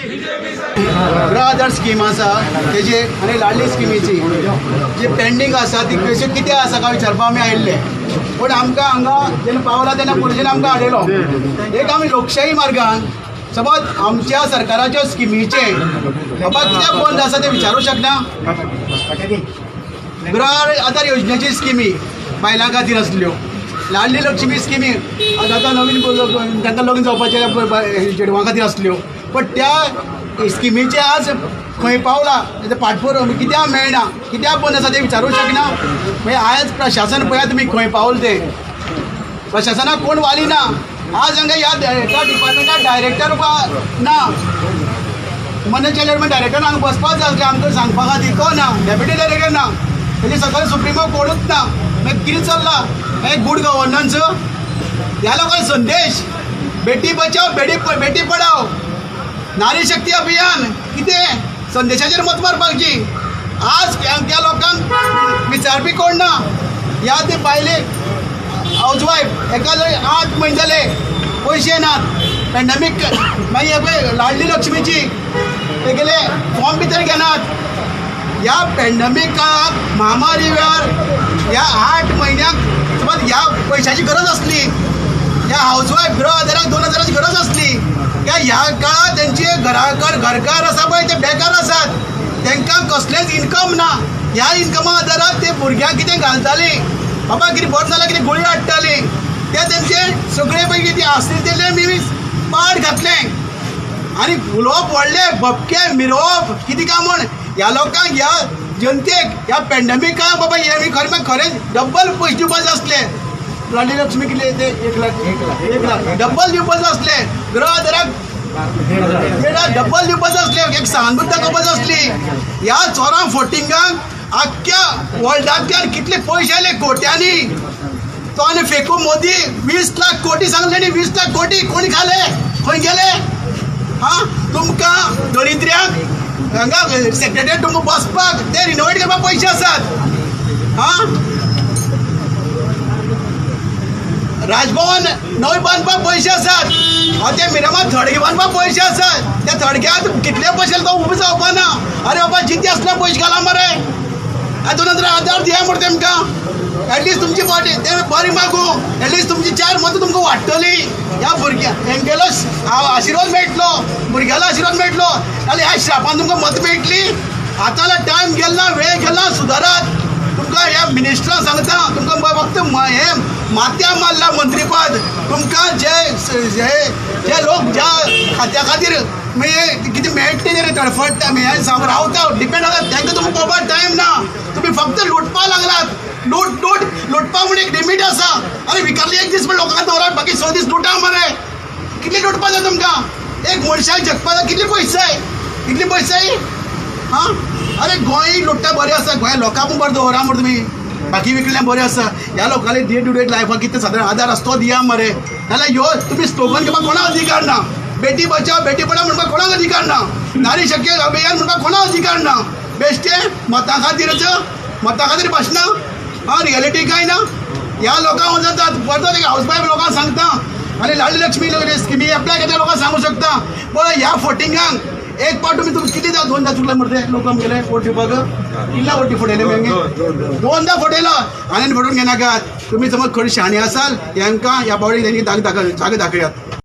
गृह आधार स्कीम आसा तेजी आनी लाडली स्किमीची जी पेंडींग आसा ती कशी कितें आसा काय विचारपाक आमी आयिल्ले, पूण आमकां हांगा जेन्ना पावला तेन्ना पुलिशेन आमकां हाडयलो. एक आमी लोकशाही मार्गान समज आमच्या सरकाराच्या स्किमीचे बाबा कित्याक बंद आसा ते विचारूं शकना. गृह आधार योजनेची स्किमी बायलां खातीर आसल्यो, लाडली लक्ष्मी स्किमी आतां नवीन तांकां लग्न जावपाच्या चेडवां खातीर आसल्यो, पण त्या स्किमीचे आज खंय पावला तेजे फाटफूर कित्याक मेळना, कित्याक बंद आसा ते विचारूं शकना. मागीर आयज प्रशासन पळया तुमी खंय पावल ते, प्रशासनाक कोण वाली ना. आज हांगा ह्या डिपार्टमेंटाक डायरेक्टर ना, मनीस डेव्हलपमेंट डायरेक्टर हांगा बसपाक जाय आसलें आमकां सांगपा खातीर तो ना, डेप्युटी डायरेक्टर ना, तेणी सकयल सुप्रिमो कोणूच ना. मागीर कितें चल्ला हें गुड गव्हर्नन्स. ह्या लोकांक संदेश बेटी बचाव बेटी पढाव, नारी शक्ती अभियान कितें संदेशाचेर मत मारपाची. आज त्या लोकांक विचारपी कोण ना. ह्या ते बायले हाऊसवायफ एका 8 म्हयने जाले पयशे नात. पॅन्डेमीक मागीर पळय लाडली लक्ष्मीची ते गेले फॉर्म भितर घेनात. ह्या पॅन्डेमीक काळाक महामारी वेळार ह्या 8 म्हयन्याक समज ह्या पयशाची गरज आसली, ह्या हाऊसवायफ गृह आधाराक 2000ची गरज आसली, ह्या काळात त्यांचे घरकार आसा पळय ते बेकार आसात, तांकां कसलेंच इन्कम ना. ह्या इन्कमा आदाराक ते भुरग्यांक कितें घालताली, बाबा कितें बरें जाल्यार कितें गुळी हाडटाली, ते तेंचे सगळे पळय कितें आसले तेले मी पाड घातलें आनी उलोवप व्हडले भपके मिरोवप कितें काय म्हण. ह्या लोकांक ह्या जनतेक ह्या पॅन्डेमीक काळाक बाबा हे खरें डब्बल पयशे दिवपाचे आसले. लाडली लक्ष्मी कितले ते 1 लाख डब्बल दिवपाचे आसले, गृह आधाराक 1,500 डब्बल दिवपाचे आसले, एक सहानुभूती दाखोवपाची आसली. ह्या चोरां फोटिंगांक आख्ख्या वर्ल्डांतल्यान कितले पयशे आयले कोट्यांनी. तो आनी फेकू मोदी 20 लाख कोटी सांगले न्ही, 20 लाख कोटी कोणी खाले, खंय गेले. तुमकां दरिद्र्यांक हांगा सेक्रेटरीएट तुमकां बसपाक ते रिनोवेट करपाक पयशे आसात. राजभवन नवे बांदपाक पयशे आसात, ते मिरामार थडगे बांदपाक पयशे आसात. त्या थडग्यात कितले पयशे तो उबो जावपा ना. अरे बाबा जिते असले पयशे घाला मरे, 2000 दिया मरे तेमकां. एटलिस्ट तुमची पार्टी ते बरी मागू, एटलिस्ट तुमची 4 मतां तुमकां वाडटली. ह्या भुरग्यांक हेंगेलो आशिर्वाद मेळटलो, भुरग्यालो आशिर्वाद मेळटलो, आनी ह्या श्रापान तुमकां मत मेळटली. आतांला टायम गेला, वेळ गेला, सुदारात. तुमकां ह्या मिनिस्टरांक सांगता, तुमकां फक्त हे माथ्या मारला मंत्रीपद. तुमकां जे लोक ज्या खात्या खातीर कितें मेळटलें रे तडफडटा हे रावता डिपेंड आसात, तांकां तुमकां पळोवपाक टायम ना. तुमी फक्त लुटपा लागलात. लुटपा म्हूण एक लिमीट आसा. अरे विकारली एक दीस लोकांक दवरात, बाकी 6 दीस लुटा मरे. कितले लुटपा जाय तुमकां? एक मनशाक जगपा जाय कितले पयशे जाय, कितले पयशे जाय. अरे गोंय लुट्टा बरें आसा, गोंया लोकांक बरें दवरा मरे तुमी, बाकी विकल्यां बरें आसा. ह्या लोकांनी डे टू डे लायफाक कितें सादारण आदार आसा तो दिया मरे. नाल्यार ह्यो तुमी स्लोगन घेवपाक कोणाक अधिकार ना. बेटी बचाव बेटी पढाव म्हणपाक कोणाक अधिकार ना. नारी शक्ती अभियान म्हणपाक कोणाक अधिकार ना. बेश्टे मतां खातीर भाशणां, रियलिटी काय ना. ह्या लोकांक वचतात परत एक हाऊसवायफ लोकांक सांगता आनी लाडली लक्ष्मी स्किमी एप्लाय करता लोकांक सांगू शकता. पळय ह्या फोटिंगांक एक पावट तुमी कितें 2दा चुकले मरे लोक गेले वोट दिवपाक. कितल्या वोटी फोटयले मेंगे 2दा फोटयलो आनी फोटून घेनाकात. तुमी समज खरी शाणी आसाल हांकां ह्या पावटी जागे दाखयात.